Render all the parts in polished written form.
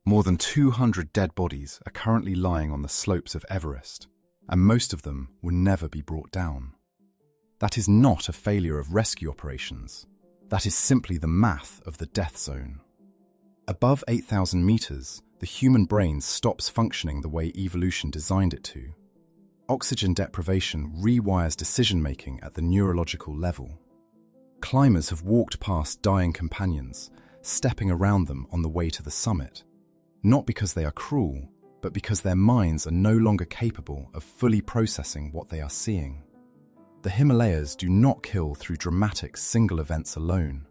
More than 200 dead bodies are currently lying on the slopes of Everest, and most of them will never be brought down. That is not a failure of rescue operations. That is simply the math of the death zone. Above 8,000 meters, the human brain stops functioning the way evolution designed it to. Oxygen deprivation rewires decision-making at the neurological level. Climbers have walked past dying companions, stepping around them on the way to the summit, not because they are cruel, but because their minds are no longer capable of fully processing what they are seeing. The Himalayas do not kill through dramatic single events alone.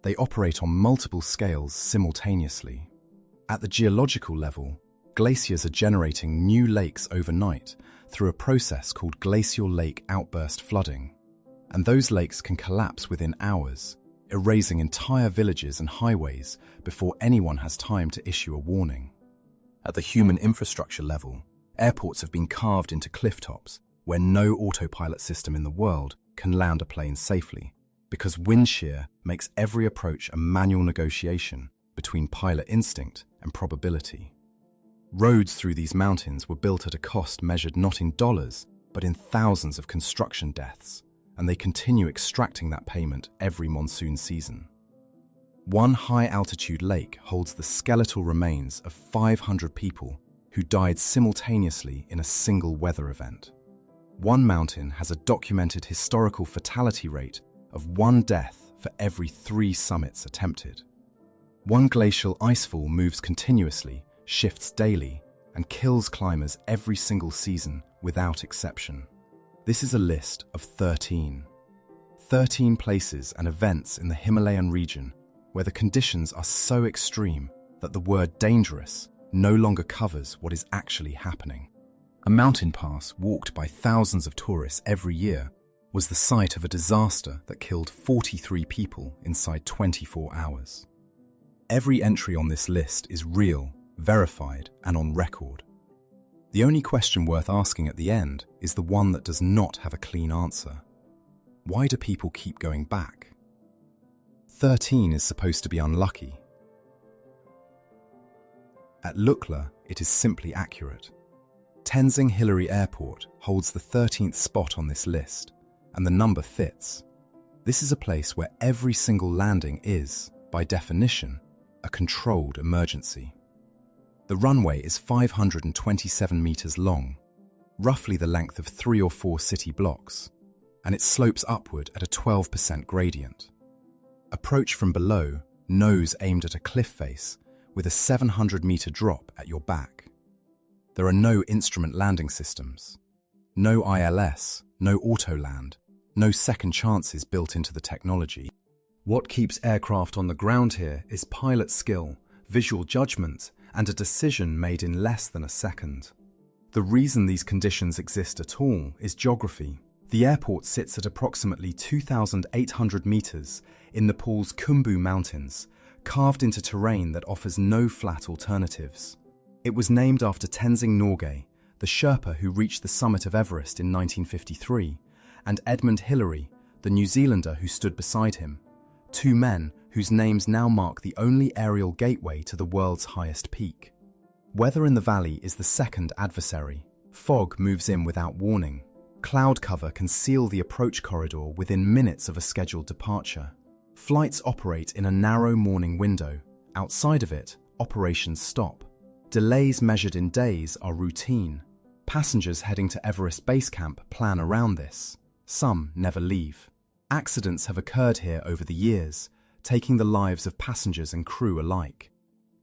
They operate on multiple scales simultaneously. At the geological level, glaciers are generating new lakes overnight through a process called glacial lake outburst flooding. And those lakes can collapse within hours, erasing entire villages and highways before anyone has time to issue a warning. At the human infrastructure level, airports have been carved into cliff tops where no autopilot system in the world can land a plane safely, because wind shear makes every approach a manual negotiation between pilot instinct and probability. Roads through these mountains were built at a cost measured not in dollars, but in thousands of construction deaths, and they continue extracting that payment every monsoon season. One high-altitude lake holds the skeletal remains of 500 people who died simultaneously in a single weather event. One mountain has a documented historical fatality rate of 1 death for every 3 summits attempted. One glacial icefall moves continuously, shifts daily, and kills climbers every single season without exception. This is a list of 13 places and events in the Himalayan region where the conditions are so extreme that the word dangerous no longer covers what is actually happening. A mountain pass walked by thousands of tourists every year was the site of a disaster that killed 43 people inside 24 hours. Every entry on this list is real, verified, and on record. The only question worth asking at the end is the one that does not have a clean answer. Why do people keep going back? 13 is supposed to be unlucky. At Lukla, it is simply accurate. Tenzing Hillary Airport holds the 13th spot on this list, and the number fits. This is a place where every single landing is, by definition, a controlled emergency. The runway is 527 meters long, roughly the length of 3 or 4 city blocks, and it slopes upward at a 12% gradient. Approach from below, nose aimed at a cliff face, with a 700-meter drop at your back. There are no instrument landing systems, no ILS, no autoland, no second chances built into the technology. What keeps aircraft on the ground here is pilot skill, visual judgment, and a decision made in less than a second. The reason these conditions exist at all is geography. The airport sits at approximately 2,800 meters in Nepal's Khumbu Mountains, carved into terrain that offers no flat alternatives. It was named after Tenzing Norgay, the Sherpa who reached the summit of Everest in 1953, and Edmund Hillary, the New Zealander who stood beside him, 2 men whose names now mark the only aerial gateway to the world's highest peak. Weather in the valley is the second adversary. Fog moves in without warning. Cloud cover can seal the approach corridor within minutes of a scheduled departure. Flights operate in a narrow morning window. Outside of it, operations stop. Delays measured in days are routine. Passengers heading to Everest Base Camp plan around this. Some never leave. Accidents have occurred here over the years, taking the lives of passengers and crew alike.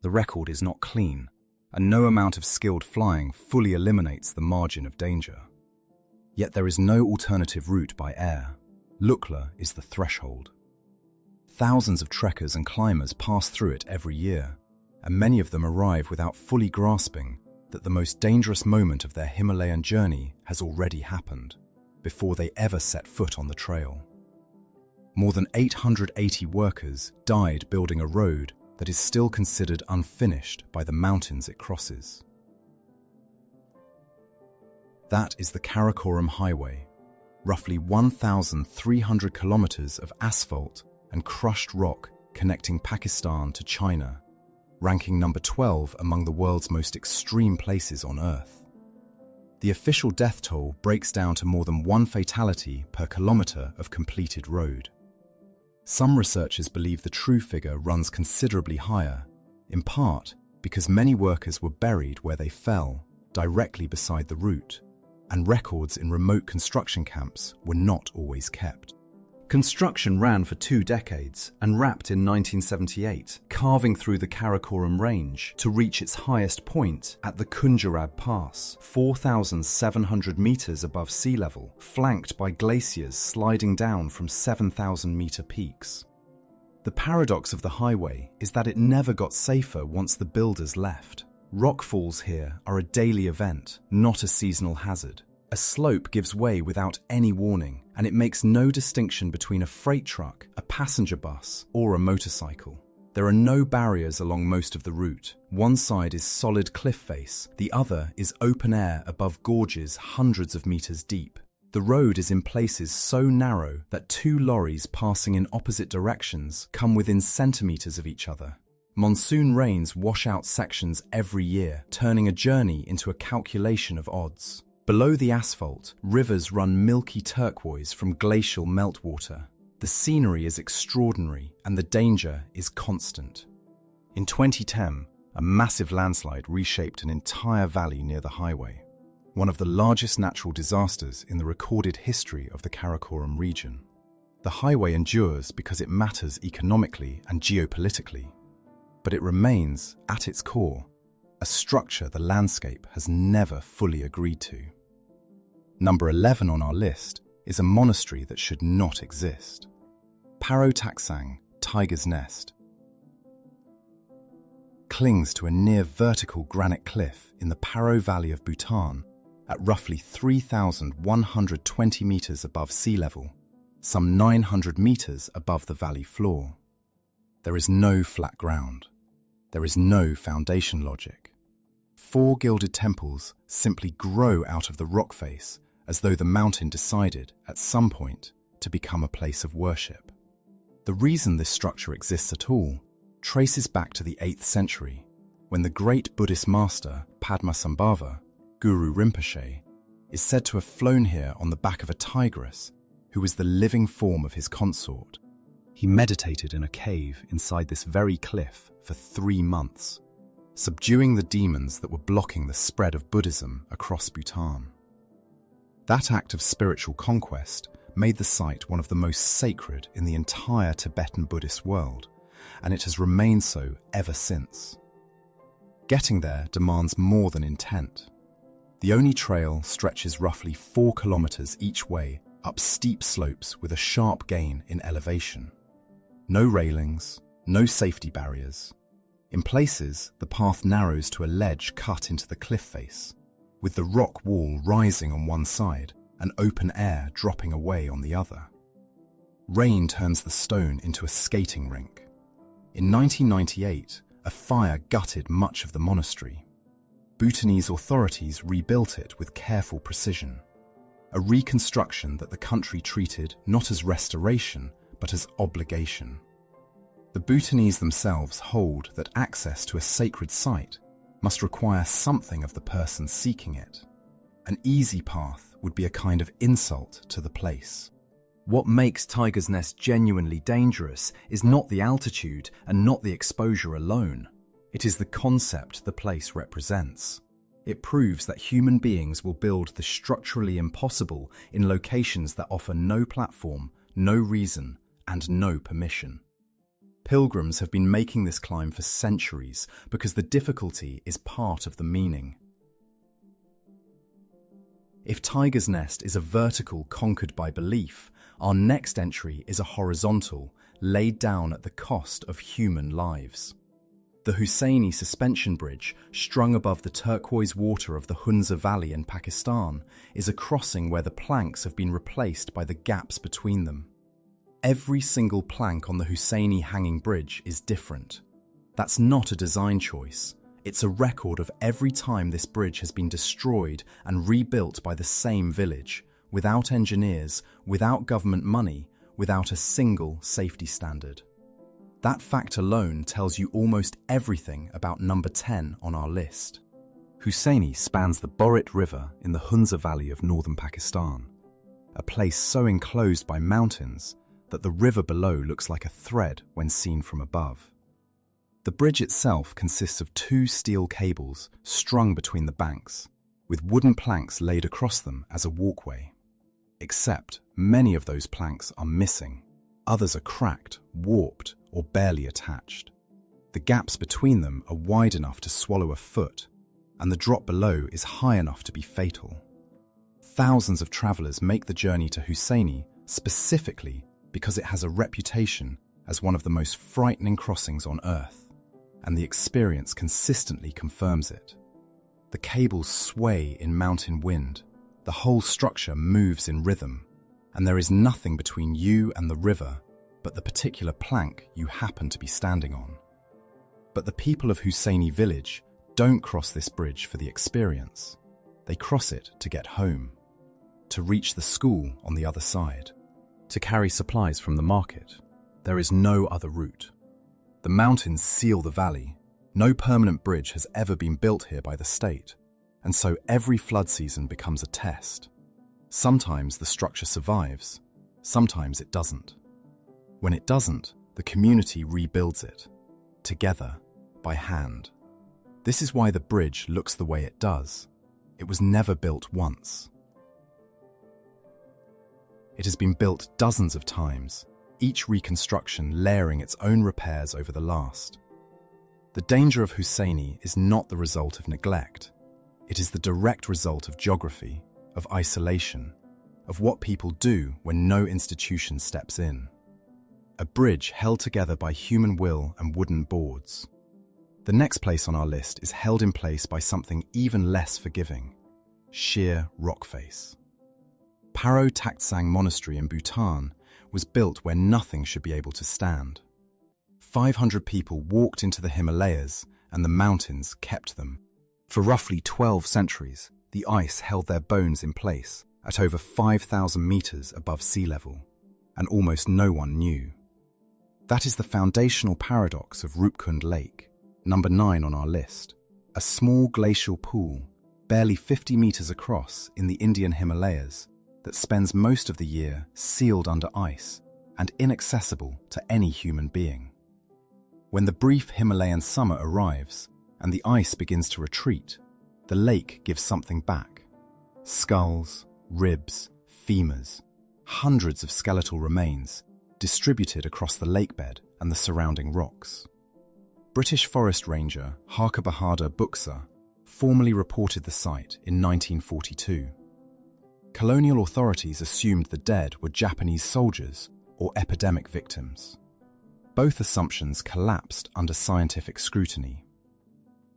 The record is not clean, and no amount of skilled flying fully eliminates the margin of danger. Yet there is no alternative route by air. Lukla is the threshold. Thousands of trekkers and climbers pass through it every year, and many of them arrive without fully grasping that the most dangerous moment of their Himalayan journey has already happened, before they ever set foot on the trail. More than 880 workers died building a road that is still considered unfinished by the mountains it crosses. That is the Karakorum Highway, roughly 1,300 kilometers of asphalt and crushed rock connecting Pakistan to China. ranking number 12 among the world's most extreme places on Earth. The official death toll breaks down to more than 1 fatality per kilometre of completed road. Some researchers believe the true figure runs considerably higher, in part because many workers were buried where they fell, directly beside the route, and records in remote construction camps were not always kept. Construction ran for 2 decades and wrapped in 1978, carving through the Karakorum range to reach its highest point at the Khumbu Pass, 4,700 meters above sea level, flanked by glaciers sliding down from 7,000-meter peaks. The paradox of the highway is that it never got safer once the builders left. Rockfalls here are a daily event, not a seasonal hazard. A slope gives way without any warning, and it makes no distinction between a freight truck, a passenger bus, or a motorcycle. There are no barriers along most of the route. One side is solid cliff face, the other is open air above gorges hundreds of meters deep. The road is in places so narrow that 2 lorries passing in opposite directions come within centimeters of each other. Monsoon rains wash out sections every year, turning a journey into a calculation of odds. Below the asphalt, rivers run milky turquoise from glacial meltwater. The scenery is extraordinary and the danger is constant. In 2010, a massive landslide reshaped an entire valley near the highway, one of the largest natural disasters in the recorded history of the Karakorum region. The highway endures because it matters economically and geopolitically, but it remains, at its core, a structure the landscape has never fully agreed to. Number 11 on our list is a monastery that should not exist. Paro Taktsang, Tiger's Nest, clings to a near-vertical granite cliff in the Paro Valley of Bhutan at roughly 3,120 meters above sea level, some 900 meters above the valley floor. There is no flat ground. There is no foundation logic. 4 gilded temples simply grow out of the rock face as though the mountain decided, at some point, to become a place of worship. The reason this structure exists at all traces back to the 8th century, when the great Buddhist master Padmasambhava, Guru Rinpoche, is said to have flown here on the back of a tigress who was the living form of his consort. He meditated in a cave inside this very cliff for 3 months, subduing the demons that were blocking the spread of Buddhism across Bhutan. That act of spiritual conquest made the site one of the most sacred in the entire Tibetan Buddhist world, and it has remained so ever since. Getting there demands more than intent. The only trail stretches roughly 4 kilometers each way up steep slopes with a sharp gain in elevation. No railings, no safety barriers. In places, the path narrows to a ledge cut into the cliff face, with the rock wall rising on one side and open air dropping away on the other. Rain turns the stone into a skating rink. In 1998, a fire gutted much of the monastery. Bhutanese authorities rebuilt it with careful precision, a reconstruction that the country treated not as restoration but as obligation. The Bhutanese themselves hold that access to a sacred site must require something of the person seeking it. An easy path would be a kind of insult to the place. What makes Tiger's Nest genuinely dangerous is not the altitude and not the exposure alone. It is the concept the place represents. It proves that human beings will build the structurally impossible in locations that offer no platform, no reason, and no permission. Pilgrims have been making this climb for centuries because the difficulty is part of the meaning. If Tiger's Nest is a vertical conquered by belief, our next entry is a horizontal, laid down at the cost of human lives. The Hussaini suspension bridge, strung above the turquoise water of the Hunza Valley in Pakistan, is a crossing where the planks have been replaced by the gaps between them. Every single plank on the Hussaini hanging bridge is different. That's not a design choice. It's a record of every time this bridge has been destroyed and rebuilt by the same village, without engineers, without government money, without a single safety standard. That fact alone tells you almost everything about number 10 on our list. Hussaini spans the Borit River in the Hunza Valley of northern Pakistan, a place so enclosed by mountains that the river below looks like a thread when seen from above. The bridge itself consists of 2 steel cables strung between the banks, with wooden planks laid across them as a walkway. Except many of those planks are missing. Others are cracked, warped, or barely attached. The gaps between them are wide enough to swallow a foot, and the drop below is high enough to be fatal. Thousands of travelers make the journey to Hussaini specifically because it has a reputation as one of the most frightening crossings on Earth, and the experience consistently confirms it. The cables sway in mountain wind, the whole structure moves in rhythm, and there is nothing between you and the river but the particular plank you happen to be standing on. But the people of Hussaini village don't cross this bridge for the experience. They cross it to get home, to reach the school on the other side, to carry supplies from the market. There is no other route. The mountains seal the valley. No permanent bridge has ever been built here by the state, and so every flood season becomes a test. Sometimes the structure survives, sometimes it doesn't. When it doesn't, the community rebuilds it, together, by hand. This is why the bridge looks the way it does. It was never built once. It has been built dozens of times, each reconstruction layering its own repairs over the last. The danger of Hussaini is not the result of neglect. It is the direct result of geography, of isolation, of what people do when no institution steps in. A bridge held together by human will and wooden boards. The next place on our list is held in place by something even less forgiving: sheer rock face. Paro Taktsang Monastery in Bhutan was built where nothing should be able to stand. 500 people walked into the Himalayas, and the mountains kept them. For roughly 12 centuries, the ice held their bones in place at over 5,000 meters above sea level, and almost no one knew. That is the foundational paradox of Rupkund Lake, number 9 on our list, a small glacial pool, barely 50 meters across in the Indian Himalayas, that spends most of the year sealed under ice and inaccessible to any human being. When the brief Himalayan summer arrives and the ice begins to retreat, the lake gives something back. Skulls, ribs, femurs, hundreds of skeletal remains distributed across the lakebed and the surrounding rocks. British Forest Ranger Harka Bahadur Buksa formally reported the site in 1942. Colonial authorities assumed the dead were Japanese soldiers or epidemic victims. Both assumptions collapsed under scientific scrutiny.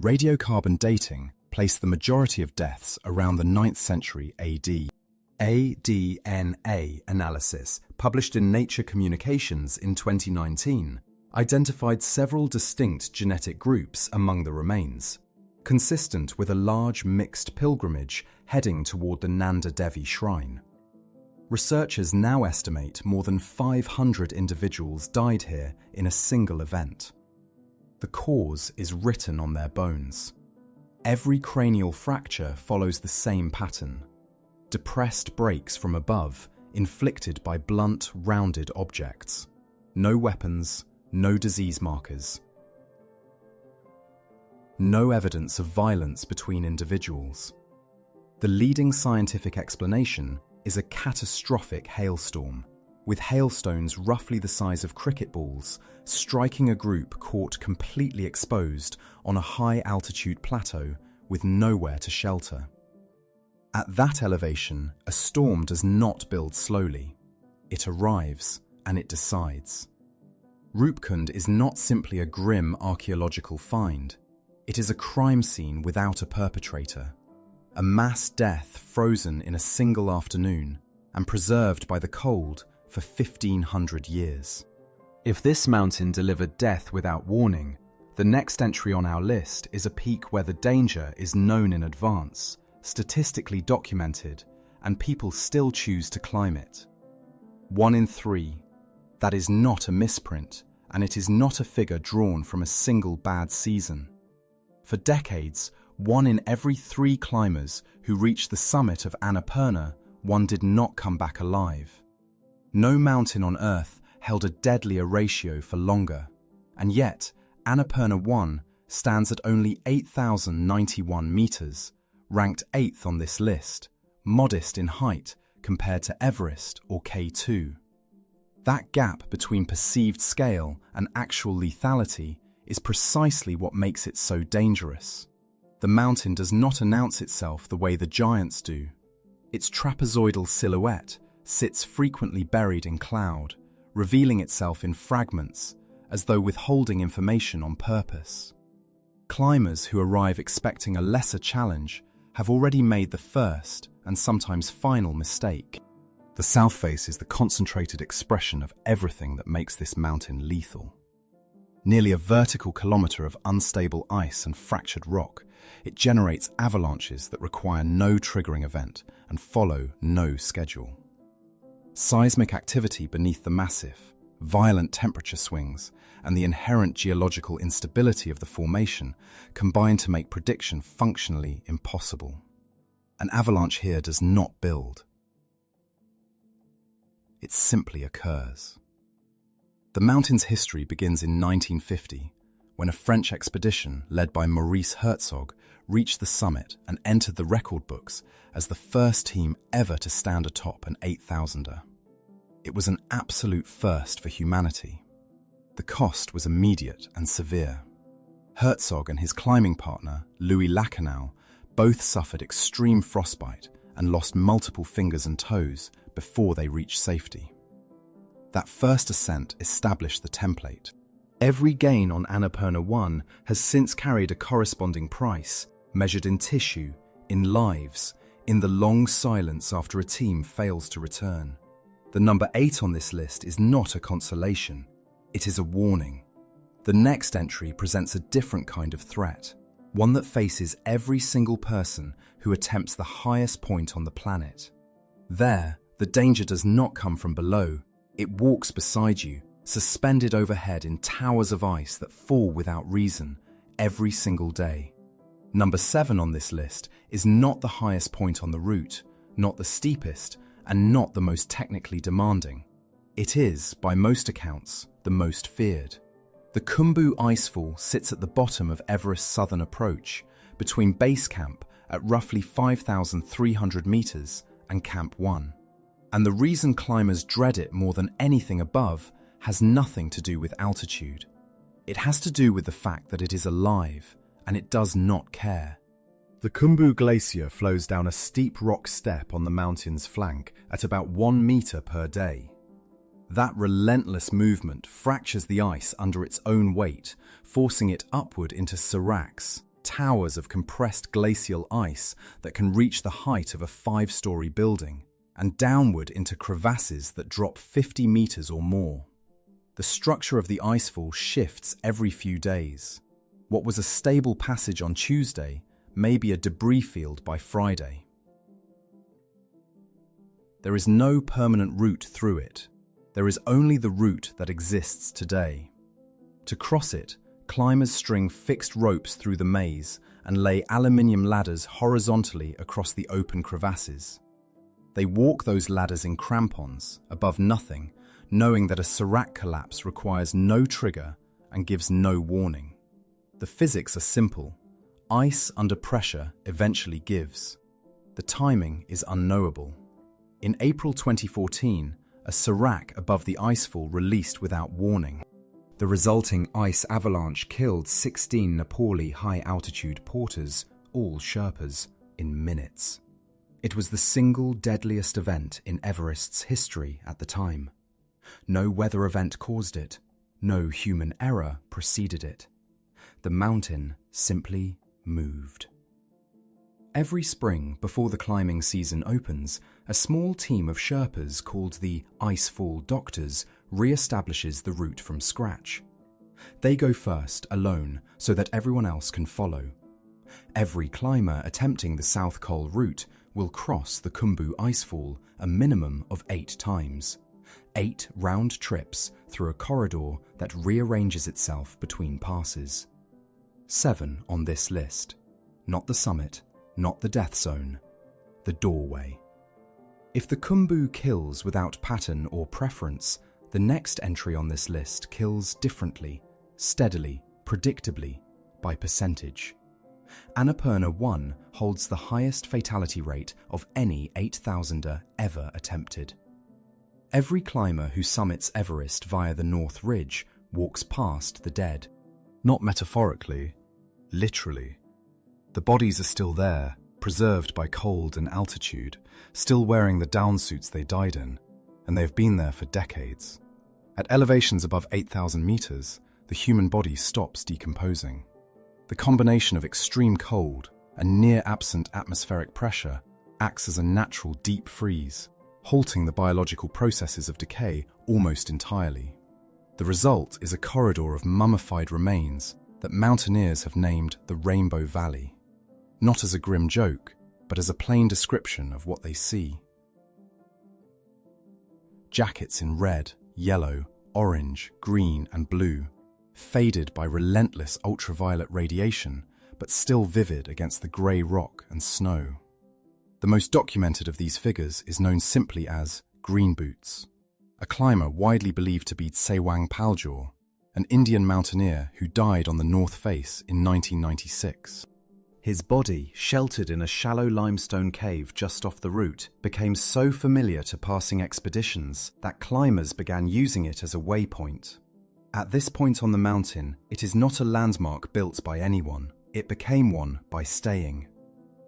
Radiocarbon dating placed the majority of deaths around the 9th century AD. A DNA analysis, published in Nature Communications in 2019, identified several distinct genetic groups among the remains, consistent with a large mixed pilgrimage heading toward the Nanda Devi shrine. Researchers now estimate more than 500 individuals died here in a single event. The cause is written on their bones. Every cranial fracture follows the same pattern: depressed breaks from above, inflicted by blunt, rounded objects. No weapons, no disease markers. No evidence of violence between individuals. The leading scientific explanation is a catastrophic hailstorm, with hailstones roughly the size of cricket balls striking a group caught completely exposed on a high-altitude plateau with nowhere to shelter. At that elevation, a storm does not build slowly. It arrives, and it decides. Roopkund is not simply a grim archaeological find. It is a crime scene without a perpetrator. A mass death frozen in a single afternoon and preserved by the cold for 1,500 years. If this mountain delivered death without warning, the next entry on our list is a peak where the danger is known in advance, statistically documented, and people still choose to climb it. 1 in 3. That is not a misprint, and it is not a figure drawn from a single bad season. For decades, 1 in every 3 climbers who reached the summit of Annapurna I did not come back alive. No mountain on Earth held a deadlier ratio for longer, and yet Annapurna I stands at only 8,091 meters, ranked 8th on this list, modest in height compared to Everest or K2. That gap between perceived scale and actual lethality is precisely what makes it so dangerous. The mountain does not announce itself the way the giants do. Its trapezoidal silhouette sits frequently buried in cloud, revealing itself in fragments, as though withholding information on purpose. Climbers who arrive expecting a lesser challenge have already made the first and sometimes final mistake. The south face is the concentrated expression of everything that makes this mountain lethal. Nearly a vertical kilometre of unstable ice and fractured rock, it generates avalanches that require no triggering event and follow no schedule. Seismic activity beneath the massif, violent temperature swings, and the inherent geological instability of the formation combine to make prediction functionally impossible. An avalanche here does not build. It simply occurs. The mountain's history begins in 1950, when a French expedition led by Maurice Herzog reached the summit and entered the record books as the first team ever to stand atop an 8,000er. It was an absolute first for humanity. The cost was immediate and severe. Herzog and his climbing partner, Louis Lacanau, both suffered extreme frostbite and lost multiple fingers and toes before they reached safety. That first ascent established the template. Every gain on Annapurna I has since carried a corresponding price, measured in tissue, in lives, in the long silence after a team fails to return. The number 8 on this list is not a consolation, it is a warning. The next entry presents a different kind of threat, one that faces every single person who attempts the highest point on the planet. There, the danger does not come from below, it walks beside you, suspended overhead in towers of ice that fall without reason, every single day. Number 7 on this list is not the highest point on the route, not the steepest, and not the most technically demanding. It is, by most accounts, the most feared. The Khumbu Icefall sits at the bottom of Everest's southern approach, between base camp at roughly 5,300 meters and Camp 1. And the reason climbers dread it more than anything above has nothing to do with altitude. It has to do with the fact that it is alive, and it does not care. The Khumbu Glacier flows down a steep rock step on the mountain's flank at about 1 meter per day. That relentless movement fractures the ice under its own weight, forcing it upward into seracs, towers of compressed glacial ice that can reach the height of a 5-story building, and downward into crevasses that drop 50 meters or more. The structure of the icefall shifts every few days. What was a stable passage on Tuesday may be a debris field by Friday. There is no permanent route through it. There is only the route that exists today. To cross it, climbers string fixed ropes through the maze and lay aluminium ladders horizontally across the open crevasses. They walk those ladders in crampons, above nothing, knowing that a serac collapse requires no trigger and gives no warning. The physics are simple. Ice under pressure eventually gives. The timing is unknowable. In April 2014, a serac above the icefall released without warning. The resulting ice avalanche killed 16 Nepali high-altitude porters, all Sherpas, in minutes. It was the single deadliest event in Everest's history at the time. No weather event caused it. No human error preceded it. The mountain simply moved. Every spring, before the climbing season opens, a small team of Sherpas called the Icefall Doctors re-establishes the route from scratch. They go first, alone, so that everyone else can follow. Every climber attempting the South Col route will cross the Khumbu Icefall a minimum of 8 times. 8 round trips through a corridor that rearranges itself between passes. 7 on this list. Not the summit, not the death zone, the doorway. If the Khumbu kills without pattern or preference, the next entry on this list kills differently, steadily, predictably, by percentage. Annapurna I holds the highest fatality rate of any 8,000er ever attempted. Every climber who summits Everest via the North Ridge walks past the dead. Not metaphorically, literally. The bodies are still there, preserved by cold and altitude, still wearing the down suits they died in, and they have been there for decades. At elevations above 8,000 meters, the human body stops decomposing. The combination of extreme cold and near-absent atmospheric pressure acts as a natural deep freeze, halting the biological processes of decay almost entirely. The result is a corridor of mummified remains that mountaineers have named the Rainbow Valley, not as a grim joke, but as a plain description of what they see. Jackets in red, yellow, orange, green, and blue, faded by relentless ultraviolet radiation, but still vivid against the grey rock and snow. The most documented of these figures is known simply as Green Boots, a climber widely believed to be Tsewang Paljor, an Indian mountaineer who died on the North Face in 1996. His body, sheltered in a shallow limestone cave just off the route, became so familiar to passing expeditions that climbers began using it as a waypoint. At this point on the mountain, it is not a landmark built by anyone. It became one by staying.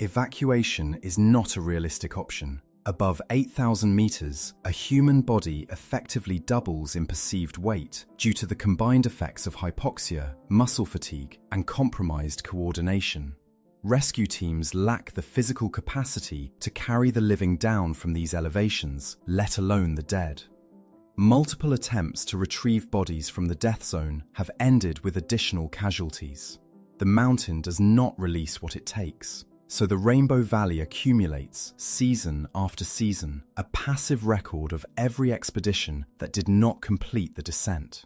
Evacuation is not a realistic option. Above 8,000 meters, a human body effectively doubles in perceived weight due to the combined effects of hypoxia, muscle fatigue, and compromised coordination. Rescue teams lack the physical capacity to carry the living down from these elevations, let alone the dead. Multiple attempts to retrieve bodies from the death zone have ended with additional casualties. The mountain does not release what it takes, so the Rainbow Valley accumulates, season after season, a passive record of every expedition that did not complete the descent.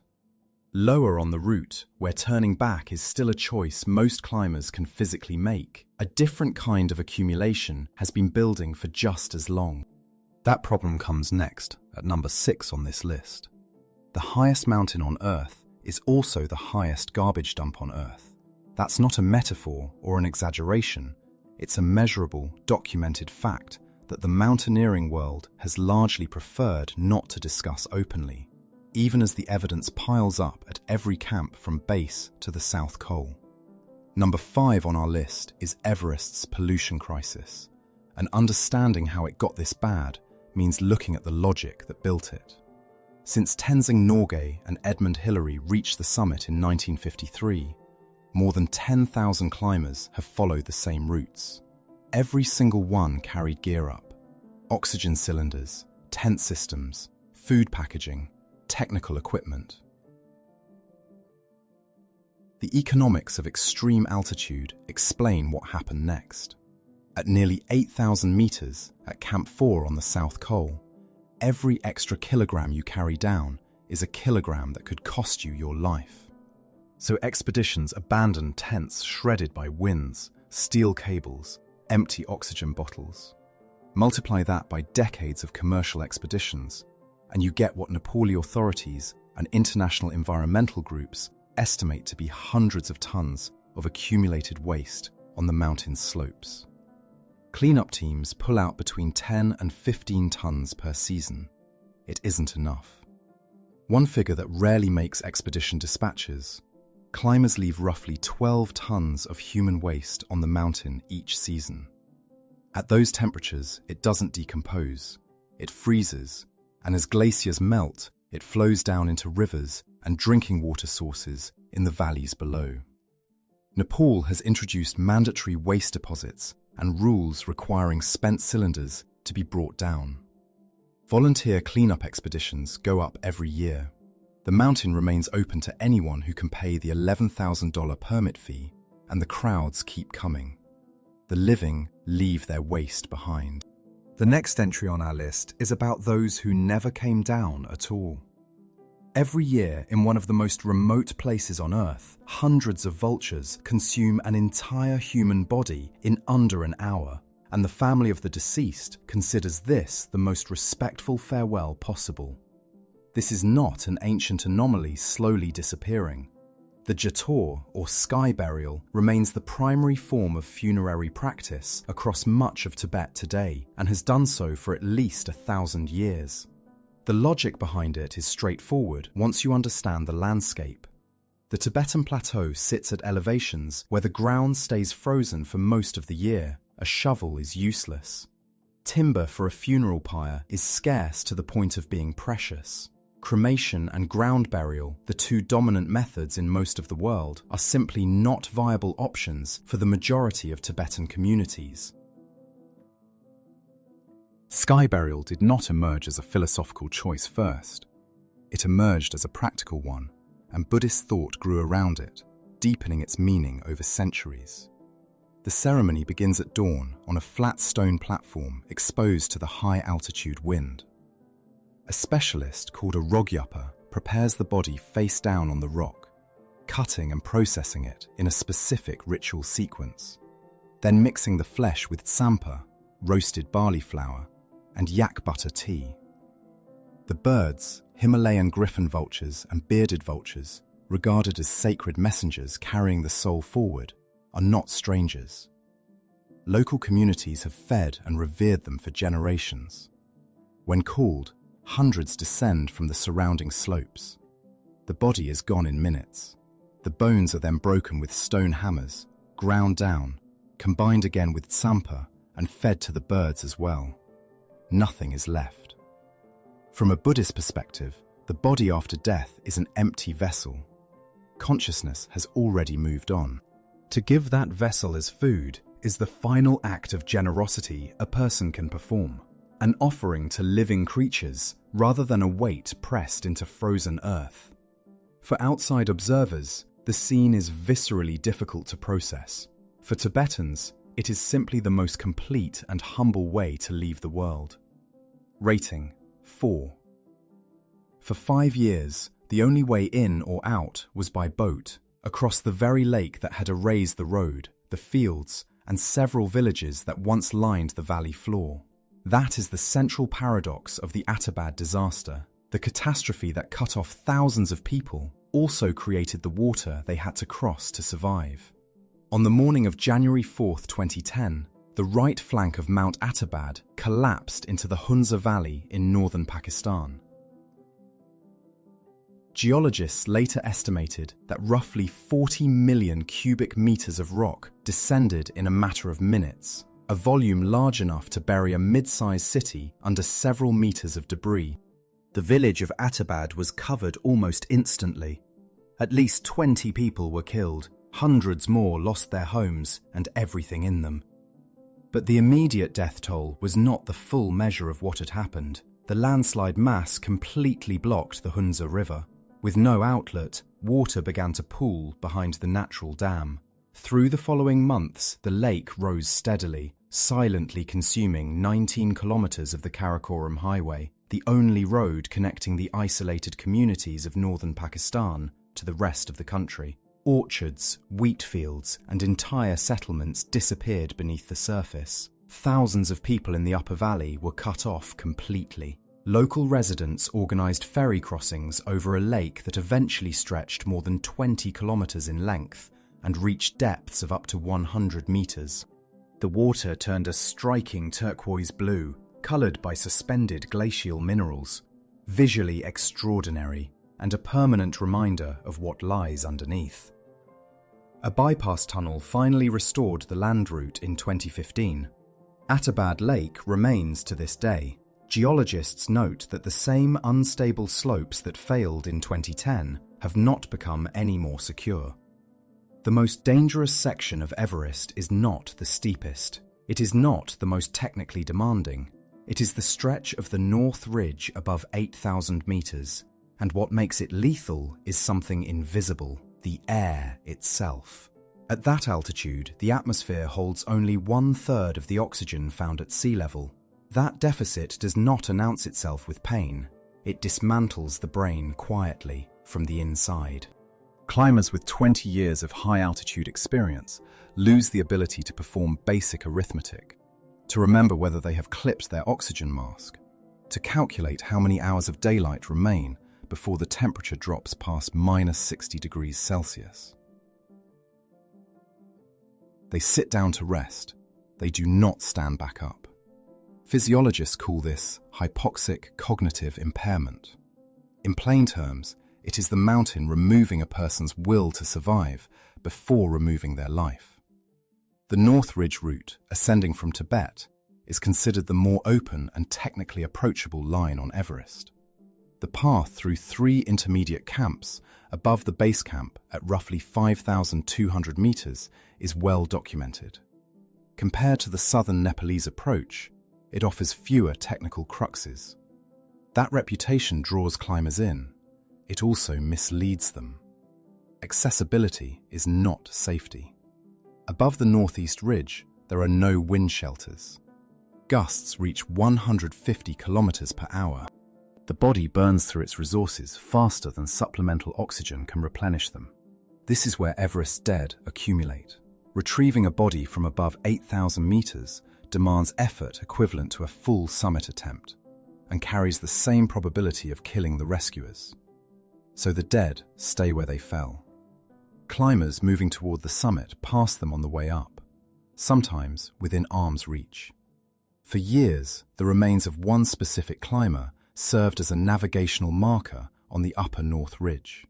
Lower on the route, where turning back is still a choice most climbers can physically make, a different kind of accumulation has been building for just as long. That problem comes next, at number 6 on this list. The highest mountain on Earth is also the highest garbage dump on Earth. That's not a metaphor or an exaggeration. It's a measurable, documented fact that the mountaineering world has largely preferred not to discuss openly, even as the evidence piles up at every camp from base to the South Col. Number 5 on our list is Everest's pollution crisis, and understanding how it got this bad means looking at the logic that built it. Since Tenzing Norgay and Edmund Hillary reached the summit in 1953, more than 10,000 climbers have followed the same routes. Every single one carried gear up: oxygen cylinders, tent systems, food packaging, technical equipment. The economics of extreme altitude explain what happened next. At nearly 8,000 meters at Camp 4 on the South Col, every extra kilogram you carry down is a kilogram that could cost you your life. So expeditions abandon tents shredded by winds, steel cables, empty oxygen bottles. Multiply that by decades of commercial expeditions, and you get what Nepali authorities and international environmental groups estimate to be hundreds of tons of accumulated waste on the mountain's slopes. Cleanup teams pull out between 10 and 15 tons per season. It isn't enough. One figure that rarely makes expedition dispatches: climbers leave roughly 12 tons of human waste on the mountain each season. At those temperatures, it doesn't decompose. It freezes, and as glaciers melt, it flows down into rivers and drinking water sources in the valleys below. Nepal has introduced mandatory waste deposits and rules requiring spent cylinders to be brought down. Volunteer cleanup expeditions go up every year. The mountain remains open to anyone who can pay the $11,000 permit fee, and the crowds keep coming. The living leave their waste behind. The next entry on our list is about those who never came down at all. Every year, in one of the most remote places on Earth, hundreds of vultures consume an entire human body in under an hour, and the family of the deceased considers this the most respectful farewell possible. This is not an ancient anomaly slowly disappearing. The Jator, or sky burial, remains the primary form of funerary practice across much of Tibet today, and has done so for at least 1,000 years. The logic behind it is straightforward once you understand the landscape. The Tibetan plateau sits at elevations where the ground stays frozen for most of the year. A shovel is useless. Timber for a funeral pyre is scarce to the point of being precious. Cremation and ground burial, the two dominant methods in most of the world, are simply not viable options for the majority of Tibetan communities. Sky burial did not emerge as a philosophical choice first. It emerged as a practical one, and Buddhist thought grew around it, deepening its meaning over centuries. The ceremony begins at dawn on a flat stone platform exposed to the high-altitude wind. A specialist called a rogyapa prepares the body face down on the rock, cutting and processing it in a specific ritual sequence, then mixing the flesh with tsampa, roasted barley flour, and yak butter tea. The birds, Himalayan griffon vultures and bearded vultures, regarded as sacred messengers carrying the soul forward, are not strangers. Local communities have fed and revered them for generations. When called, hundreds descend from the surrounding slopes. The body is gone in minutes. The bones are then broken with stone hammers, ground down, combined again with tsampa, and fed to the birds as well. Nothing is left. From a Buddhist perspective, the body after death is an empty vessel. Consciousness has already moved on. To give that vessel as food is the final act of generosity a person can perform, an offering to living creatures rather than a weight pressed into frozen earth. For outside observers, the scene is viscerally difficult to process. For Tibetans, it is simply the most complete and humble way to leave the world. Rating: 4. For 5 years, the only way in or out was by boat, across the very lake that had erased the road, the fields, and several villages that once lined the valley floor. That is the central paradox of the Attabad disaster. The catastrophe that cut off thousands of people also created the water they had to cross to survive. On the morning of January 4, 2010, the right flank of Mount Attabad collapsed into the Hunza Valley in northern Pakistan. Geologists later estimated that roughly 40 million cubic meters of rock descended in a matter of minutes, a volume large enough to bury a mid-sized city under several meters of debris. The village of Attabad was covered almost instantly. At least 20 people were killed. Hundreds more lost their homes and everything in them. But the immediate death toll was not the full measure of what had happened. The landslide mass completely blocked the Hunza River. With no outlet, water began to pool behind the natural dam. Through the following months, the lake rose steadily, silently consuming 19 kilometers of the Karakorum Highway, the only road connecting the isolated communities of northern Pakistan to the rest of the country. Orchards, wheat fields, and entire settlements disappeared beneath the surface. Thousands of people in the upper valley were cut off completely. Local residents organised ferry crossings over a lake that eventually stretched more than 20 kilometres in length and reached depths of up to 100 metres. The water turned a striking turquoise blue, coloured by suspended glacial minerals. Visually extraordinary, and a permanent reminder of what lies underneath. A bypass tunnel finally restored the land route in 2015. Attabad Lake remains to this day. Geologists note that the same unstable slopes that failed in 2010 have not become any more secure. The most dangerous section of Everest is not the steepest. It is not the most technically demanding. It is the stretch of the North Ridge above 8,000 meters. And what makes it lethal is something invisible: the air itself. At that altitude, the atmosphere holds only 1/3 of the oxygen found at sea level. That deficit does not announce itself with pain. It dismantles the brain quietly from the inside. Climbers with 20 years of high-altitude experience lose the ability to perform basic arithmetic, to remember whether they have clipped their oxygen mask, to calculate how many hours of daylight remain before the temperature drops past -60 degrees Celsius. They sit down to rest. They do not stand back up. Physiologists call this hypoxic cognitive impairment. In plain terms, it is the mountain removing a person's will to survive before removing their life. The North Ridge route, ascending from Tibet, is considered the more open and technically approachable line on Everest. The path through 3 intermediate camps above the base camp at roughly 5,200 meters is well documented. Compared to the southern Nepalese approach, it offers fewer technical cruxes. That reputation draws climbers in. It also misleads them. Accessibility is not safety. Above the northeast ridge, there are no wind shelters. Gusts reach 150 kilometers per hour. The body burns through its resources faster than supplemental oxygen can replenish them. This is where Everest's dead accumulate. Retrieving a body from above 8,000 meters demands effort equivalent to a full summit attempt and carries the same probability of killing the rescuers. So the dead stay where they fell. Climbers moving toward the summit pass them on the way up, sometimes within arm's reach. For years, the remains of one specific climber served as a navigational marker on the upper North Ridge.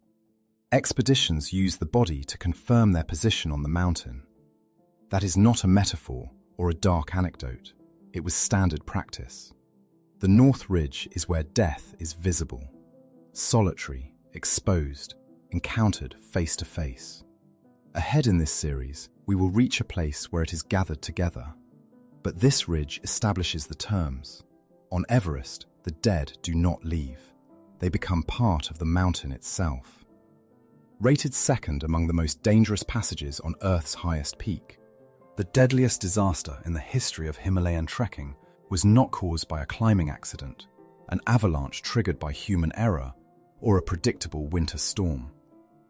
Expeditions used the body to confirm their position on the mountain. That is not a metaphor or a dark anecdote. It was standard practice. The North Ridge is where death is visible, solitary, exposed, encountered face to face. Ahead in this series, we will reach a place where it is gathered together. But this ridge establishes the terms. On Everest, the dead do not leave. They become part of the mountain itself. Rated second among the most dangerous passages on Earth's highest peak, the deadliest disaster in the history of Himalayan trekking was not caused by a climbing accident, an avalanche triggered by human error, or a predictable winter storm.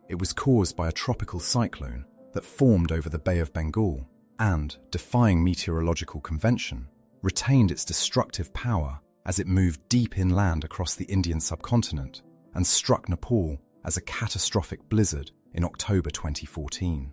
It was caused by a tropical cyclone that formed over the Bay of Bengal and, defying meteorological convention, retained its destructive power as it moved deep inland across the Indian subcontinent and struck Nepal as a catastrophic blizzard in October 2014.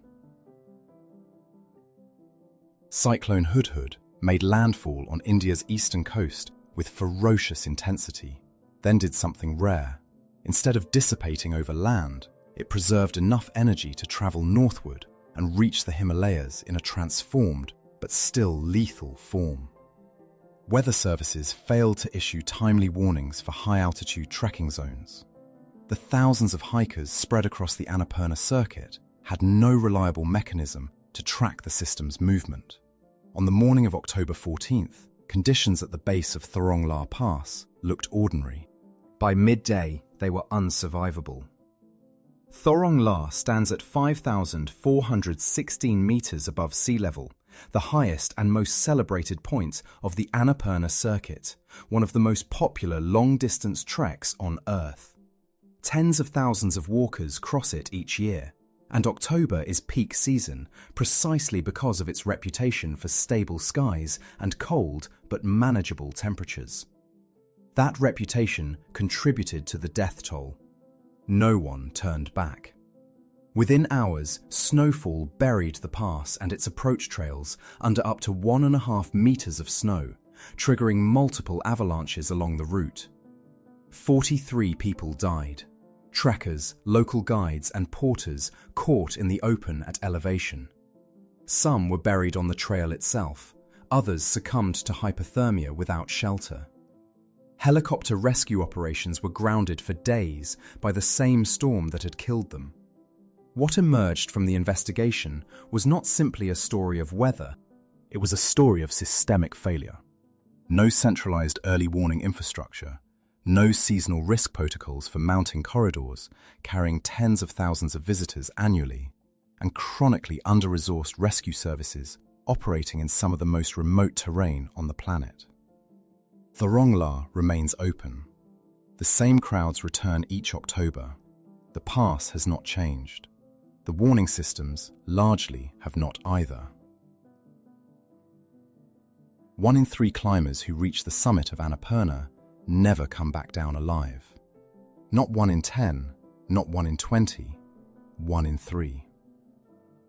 Cyclone Hudhud made landfall on India's eastern coast with ferocious intensity, then did something rare. Instead of dissipating over land, it preserved enough energy to travel northward and reach the Himalayas in a transformed but still lethal form. Weather services failed to issue timely warnings for high-altitude trekking zones. The thousands of hikers spread across the Annapurna circuit had no reliable mechanism to track the system's movement. On the morning of October 14th, conditions at the base of Thorong La Pass looked ordinary. By midday, they were unsurvivable. Thorong La stands at 5,416 meters above sea level, the highest and most celebrated point of the Annapurna circuit, one of the most popular long-distance treks on Earth. Tens of thousands of walkers cross it each year, and October is peak season precisely because of its reputation for stable skies and cold but manageable temperatures. That reputation contributed to the death toll. No one turned back. Within hours, snowfall buried the pass and its approach trails under up to 1.5 meters of snow, triggering multiple avalanches along the route. 43 people died. Trekkers, local guides and porters caught in the open at elevation. Some were buried on the trail itself, others succumbed to hypothermia without shelter. Helicopter rescue operations were grounded for days by the same storm that had killed them. What emerged from the investigation was not simply a story of weather, it was a story of systemic failure. No centralized early warning infrastructure, no seasonal risk protocols for mounting corridors carrying tens of thousands of visitors annually, and chronically under-resourced rescue services operating in some of the most remote terrain on the planet. Thorong remains open. The same crowds return each October. The pass has not changed. The warning systems largely have not either. 1 in 3 climbers who reach the summit of Annapurna never come back down alive. Not 1 in 10, not 1 in 20, 1 in 3.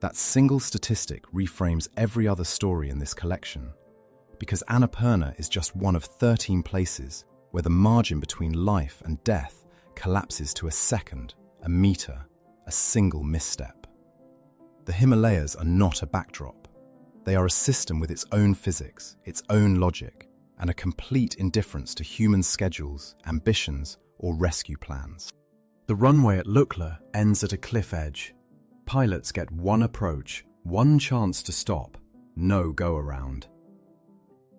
That single statistic reframes every other story in this collection, because Annapurna is just one of 13 places where the margin between life and death collapses to a second, a meter, a single misstep. The Himalayas are not a backdrop. They are a system with its own physics, its own logic, and a complete indifference to human schedules, ambitions, or rescue plans. The runway at Lukla ends at a cliff edge. Pilots get one approach, one chance to stop, no go-around.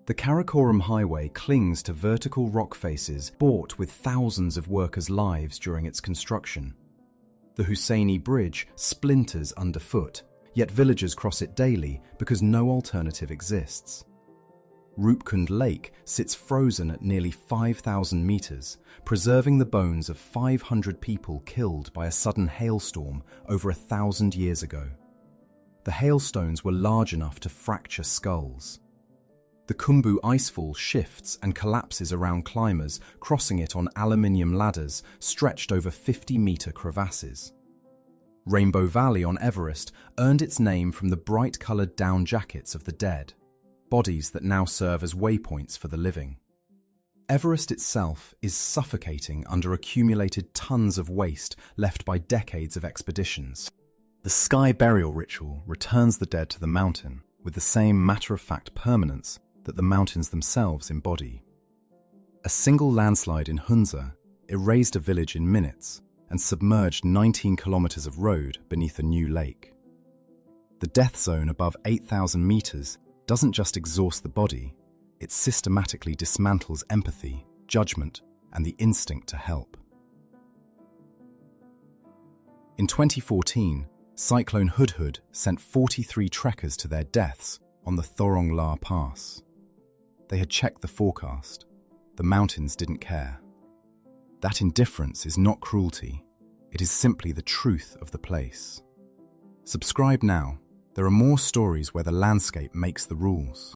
The Karakorum Highway clings to vertical rock faces bought with thousands of workers' lives during its construction. The Hussaini bridge splinters underfoot, yet villagers cross it daily because no alternative exists. Rupkund Lake sits frozen at nearly 5,000 meters, preserving the bones of 500 people killed by a sudden hailstorm over 1,000 years ago. The hailstones were large enough to fracture skulls. The Khumbu Icefall shifts and collapses around climbers, crossing it on aluminium ladders stretched over 50-meter crevasses. Rainbow Valley on Everest earned its name from the bright-coloured down jackets of the dead, bodies that now serve as waypoints for the living. Everest itself is suffocating under accumulated tons of waste left by decades of expeditions. The sky burial ritual returns the dead to the mountain with the same matter-of-fact permanence that the mountains themselves embody. A single landslide in Hunza erased a village in minutes and submerged 19 kilometers of road beneath a new lake. The death zone above 8,000 meters doesn't just exhaust the body, it systematically dismantles empathy, judgment, and the instinct to help. In 2014, Cyclone Hudhud sent 43 trekkers to their deaths on the Thorong Pass. They had checked the forecast. The mountains didn't care. That indifference is not cruelty. It is simply the truth of the place. Subscribe now. There are more stories where the landscape makes the rules.